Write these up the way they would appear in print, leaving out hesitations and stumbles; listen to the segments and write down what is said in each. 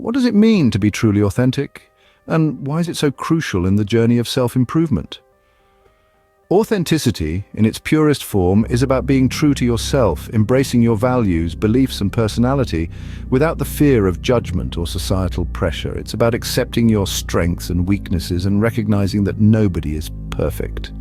what does it mean to be truly authentic? And why is it so crucial in the journey of self-improvement? Authenticity, in its purest form, is about being true to yourself, embracing your values, beliefs, and personality without the fear of judgment or societal pressure. It's about accepting your strengths and weaknesses and recognizing that nobody is perfect.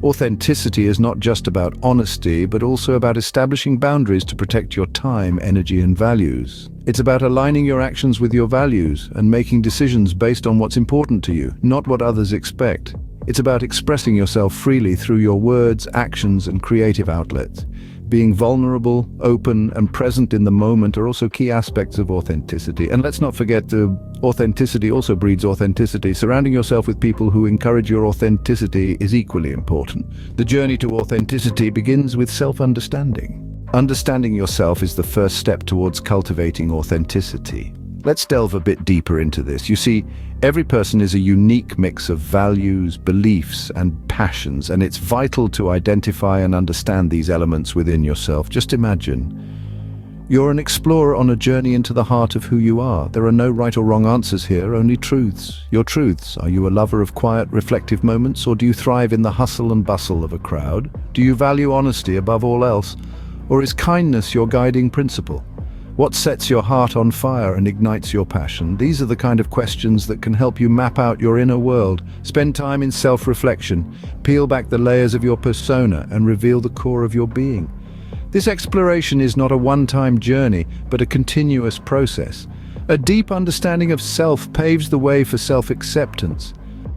Authenticity is not just about honesty, but also about establishing boundaries to protect your time, energy, and values. It's about aligning your actions with your values and making decisions based on what's important to you, not what others expect. It's about expressing yourself freely through your words, actions, and creative outlets. Being vulnerable, open, and present in the moment are also key aspects of authenticity. And let's not forget that authenticity also breeds authenticity. Surrounding yourself with people who encourage your authenticity is equally important. The journey to authenticity begins with self-understanding. Understanding yourself is the first step towards cultivating authenticity. Let's delve a bit deeper into this. You see, every person is a unique mix of values, beliefs, and passions, and it's vital to identify and understand these elements within yourself. Just imagine, you're an explorer on a journey into the heart of who you are. There are no right or wrong answers here, only truths. Your truths. Are you a lover of quiet, reflective moments, or do you thrive in the hustle and bustle of a crowd? Do you value honesty above all else, or is kindness your guiding principle? What sets your heart on fire and ignites your passion? These are the kind of questions that can help you map out your inner world. Spend time in self-reflection, peel back the layers of your persona, and reveal the core of your being. This exploration is not a one-time journey, but a continuous process. A deep understanding of self paves the way for self-acceptance.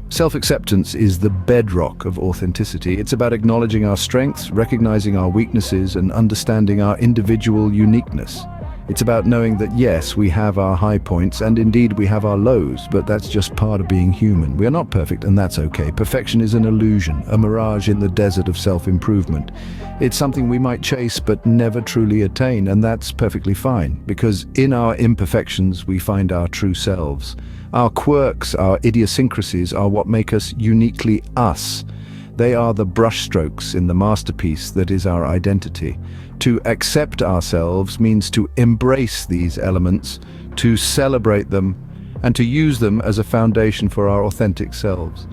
Self-acceptance is the bedrock of authenticity. It's about acknowledging our strengths, recognizing our weaknesses, and understanding our individual uniqueness. It's about knowing that yes, we have our high points and indeed we have our lows, but that's just part of being human. We are not perfect and that's okay. Perfection is an illusion, a mirage in the desert of self-improvement. It's something we might chase but never truly attain, and that's perfectly fine, because in our imperfections we find our true selves. Our quirks, our idiosyncrasies are what make us uniquely us. They are the brushstrokes in the masterpiece that is our identity. To accept ourselves means to embrace these elements, to celebrate them, and to use them as a foundation for our authentic selves.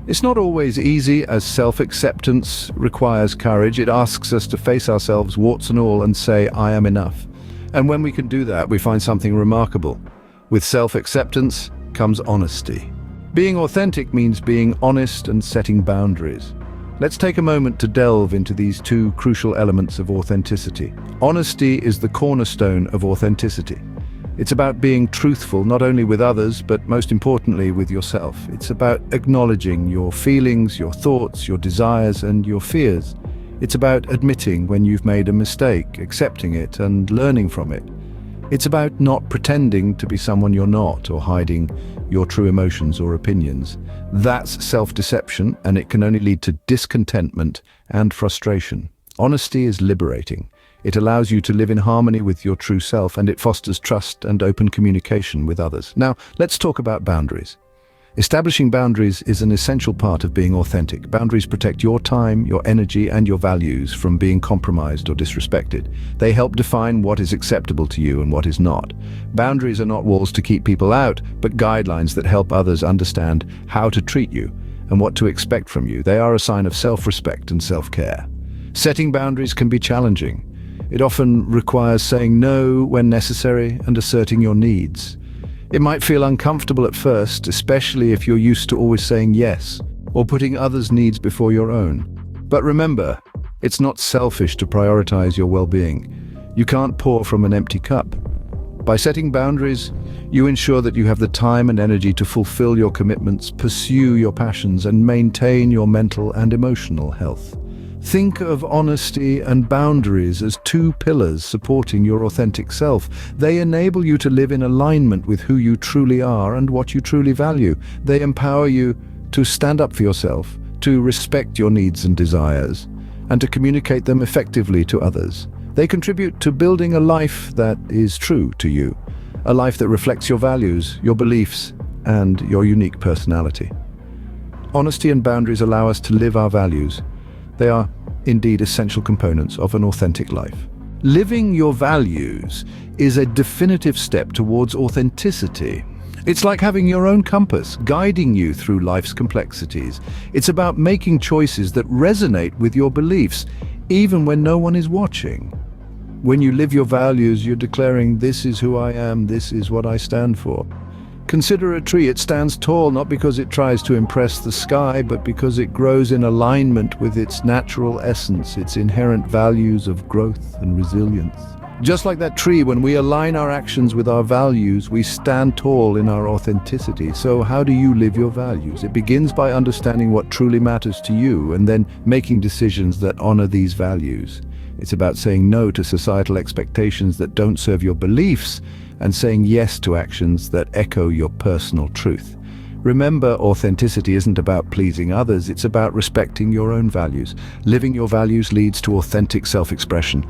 It's not always easy, as self-acceptance requires courage. It asks us to face ourselves, warts and all, and say, I am enough. And when we can do that, we find something remarkable. With self-acceptance comes honesty. Being authentic means being honest and setting boundaries. Let's take a moment to delve into these two crucial elements of authenticity. Honesty is the cornerstone of authenticity. It's about being truthful not only with others, but most importantly with yourself. It's about acknowledging your feelings, your thoughts, your desires, and your fears. It's about admitting when you've made a mistake, accepting it, and learning from it. It's about not pretending to be someone you're not, or hiding your true emotions or opinions. That's self-deception, and it can only lead to discontentment and frustration. Honesty is liberating. It allows you to live in harmony with your true self, and it fosters trust and open communication with others. Now, let's talk about boundaries. Establishing boundaries is an essential part of being authentic. Boundaries protect your time, your energy, and your values from being compromised or disrespected. They help define what is acceptable to you and what is not. Boundaries are not walls to keep people out, but guidelines that help others understand how to treat you and what to expect from you. They are a sign of self-respect and self-care. Setting boundaries can be challenging. It often requires saying no when necessary and asserting your needs. It might feel uncomfortable at first, especially if you're used to always saying yes, or putting others' needs before your own. But remember, it's not selfish to prioritize your well-being. You can't pour from an empty cup. By setting boundaries, you ensure that you have the time and energy to fulfill your commitments, pursue your passions, and maintain your mental and emotional health. Think of honesty and boundaries as two pillars supporting your authentic self. They enable you to live in alignment with who you truly are and what you truly value. They empower you to stand up for yourself, to respect your needs and desires, and to communicate them effectively to others. They contribute to building a life that is true to you, a life that reflects your values, your beliefs, and your unique personality. Honesty and boundaries allow us to live our values. They are indeed essential components of an authentic life. Living your values is a definitive step towards authenticity. It's like having your own compass, guiding you through life's complexities. It's about making choices that resonate with your beliefs, even when no one is watching. When you live your values, you're declaring, "This is who I am, this is what I stand for." Consider a tree. It stands tall not because it tries to impress the sky, but because it grows in alignment with its natural essence, its inherent values of growth and resilience. Just like that tree, when we align our actions with our values, we stand tall in our authenticity. So how do you live your values? It begins by understanding what truly matters to you and then making decisions that honor these values. It's about saying no to societal expectations that don't serve your beliefs and saying yes to actions that echo your personal truth. Remember, authenticity isn't about pleasing others, it's about respecting your own values. Living your values leads to authentic self-expression.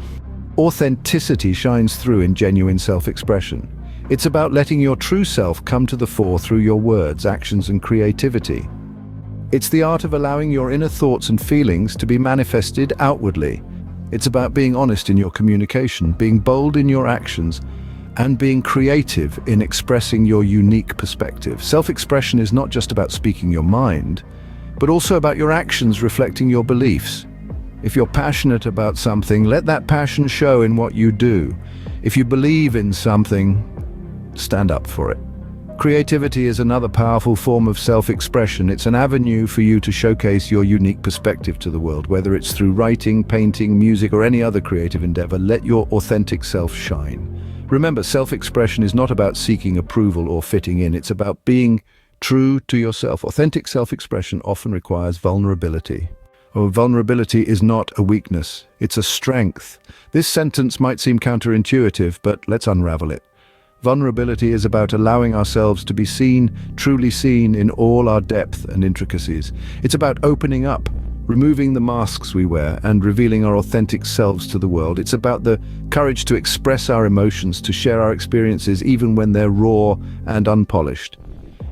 Authenticity shines through in genuine self-expression. It's about letting your true self come to the fore through your words, actions, and creativity. It's the art of allowing your inner thoughts and feelings to be manifested outwardly. It's about being honest in your communication, being bold in your actions, and being creative in expressing your unique perspective. Self-expression is not just about speaking your mind, but also about your actions reflecting your beliefs. If you're passionate about something, let that passion show in what you do. If you believe in something, stand up for it. Creativity is another powerful form of self-expression. It's an avenue for you to showcase your unique perspective to the world. Whether it's through writing, painting, music, or any other creative endeavor, let your authentic self shine. Remember, self-expression is not about seeking approval or fitting in. It's about being true to yourself. Authentic self-expression often requires vulnerability. Vulnerability is not a weakness, it's a strength. This sentence might seem counterintuitive, but let's unravel it. Vulnerability is about allowing ourselves to be seen, truly seen in all our depth and intricacies. It's about opening up, removing the masks we wear, and revealing our authentic selves to the world. It's about the courage to express our emotions, to share our experiences even when they're raw and unpolished.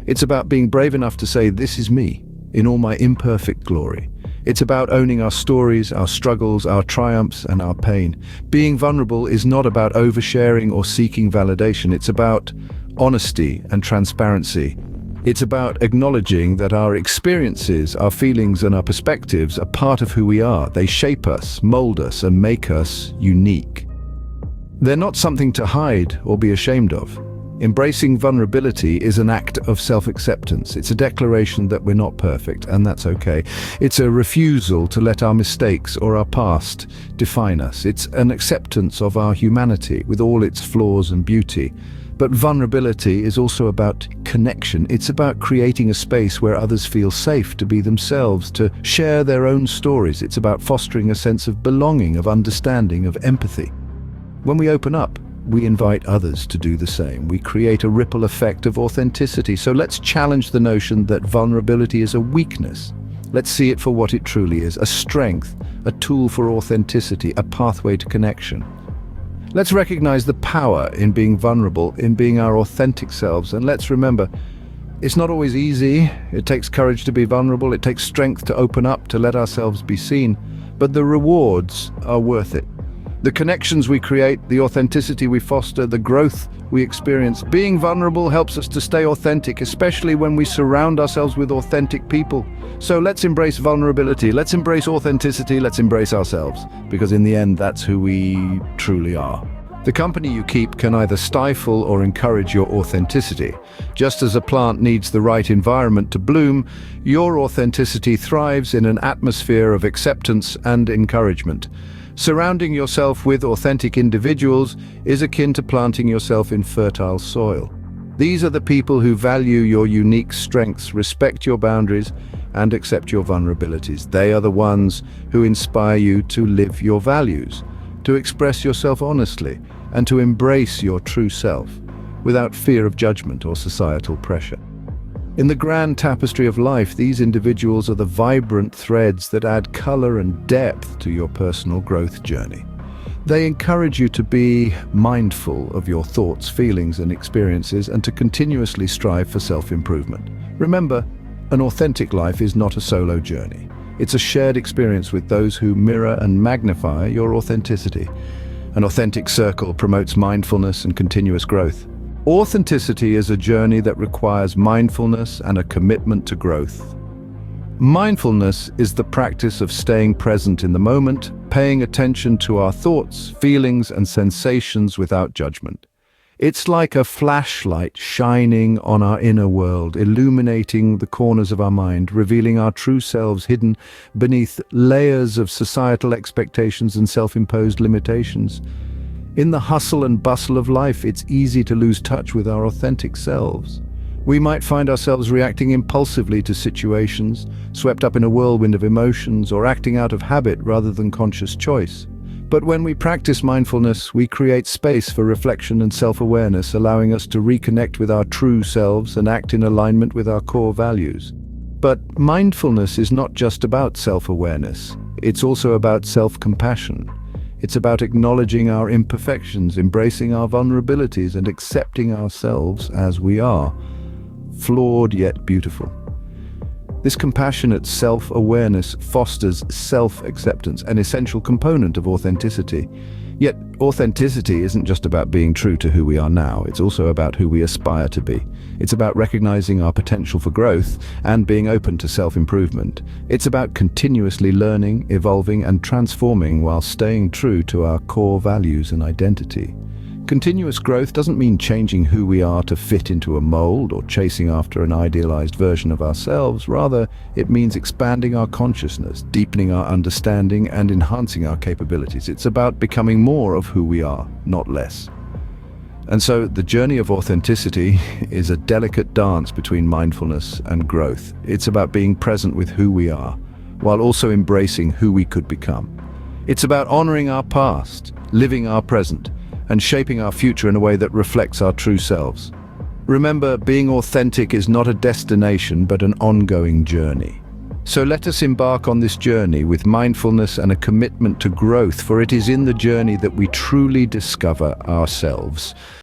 It's about being brave enough to say, "This is me, in all my imperfect glory." It's about owning our stories, our struggles, our triumphs, and our pain. Being vulnerable is not about oversharing or seeking validation. It's about honesty and transparency. It's about acknowledging that our experiences, our feelings, and our perspectives are part of who we are. They shape us, mold us, and make us unique. They're not something to hide or be ashamed of. Embracing vulnerability is an act of self-acceptance. It's a declaration that we're not perfect, and that's okay. It's a refusal to let our mistakes or our past define us. It's an acceptance of our humanity with all its flaws and beauty. But vulnerability is also about connection. It's about creating a space where others feel safe to be themselves, to share their own stories. It's about fostering a sense of belonging, of understanding, of empathy. When we open up, we invite others to do the same. We create a ripple effect of authenticity. So let's challenge the notion that vulnerability is a weakness. Let's see it for what it truly is, a strength, a tool for authenticity, a pathway to connection. Let's recognize the power in being vulnerable, in being our authentic selves, and let's remember, it's not always easy. It takes courage to be vulnerable. It takes strength to open up, to let ourselves be seen, but the rewards are worth it. The connections we create, the authenticity we foster, the growth we experience. Being vulnerable helps us to stay authentic, especially when we surround ourselves with authentic people. So let's embrace vulnerability, let's embrace authenticity, let's embrace ourselves, because in the end, that's who we truly are. The company you keep can either stifle or encourage your authenticity. Just as a plant needs the right environment to bloom, your authenticity thrives in an atmosphere of acceptance and encouragement. Surrounding yourself with authentic individuals is akin to planting yourself in fertile soil. These are the people who value your unique strengths, respect your boundaries, and accept your vulnerabilities. They are the ones who inspire you to live your values, to express yourself honestly, and to embrace your true self without fear of judgment or societal pressure. In the grand tapestry of life, these individuals are the vibrant threads that add color and depth to your personal growth journey. They encourage you to be mindful of your thoughts, feelings, and experiences, and to continuously strive for self-improvement. Remember, an authentic life is not a solo journey. It's a shared experience with those who mirror and magnify your authenticity. An authentic circle promotes mindfulness and continuous growth. Authenticity is a journey that requires mindfulness and a commitment to growth. Mindfulness is the practice of staying present in the moment, paying attention to our thoughts, feelings, and sensations without judgment. It's like a flashlight shining on our inner world, illuminating the corners of our mind, revealing our true selves hidden beneath layers of societal expectations and self-imposed limitations. In the hustle and bustle of life, it's easy to lose touch with our authentic selves. We might find ourselves reacting impulsively to situations, swept up in a whirlwind of emotions, or acting out of habit rather than conscious choice. But when we practice mindfulness, we create space for reflection and self-awareness, allowing us to reconnect with our true selves and act in alignment with our core values. But mindfulness is not just about self-awareness. It's also about self-compassion. It's about acknowledging our imperfections, embracing our vulnerabilities, and accepting ourselves as we are, flawed yet beautiful. This compassionate self-awareness fosters self-acceptance, an essential component of authenticity. Yet, authenticity isn't just about being true to who we are now, it's also about who we aspire to be. It's about recognizing our potential for growth and being open to self-improvement. It's about continuously learning, evolving, and transforming while staying true to our core values and identity. Continuous growth doesn't mean changing who we are to fit into a mold or chasing after an idealized version of ourselves. Rather, it means expanding our consciousness, deepening our understanding, and enhancing our capabilities. It's about becoming more of who we are, not less. And so, the journey of authenticity is a delicate dance between mindfulness and growth. It's about being present with who we are, while also embracing who we could become. It's about honoring our past, living our present, and shaping our future in a way that reflects our true selves. Remember, being authentic is not a destination, but an ongoing journey. So let us embark on this journey with mindfulness and a commitment to growth, for it is in the journey that we truly discover ourselves.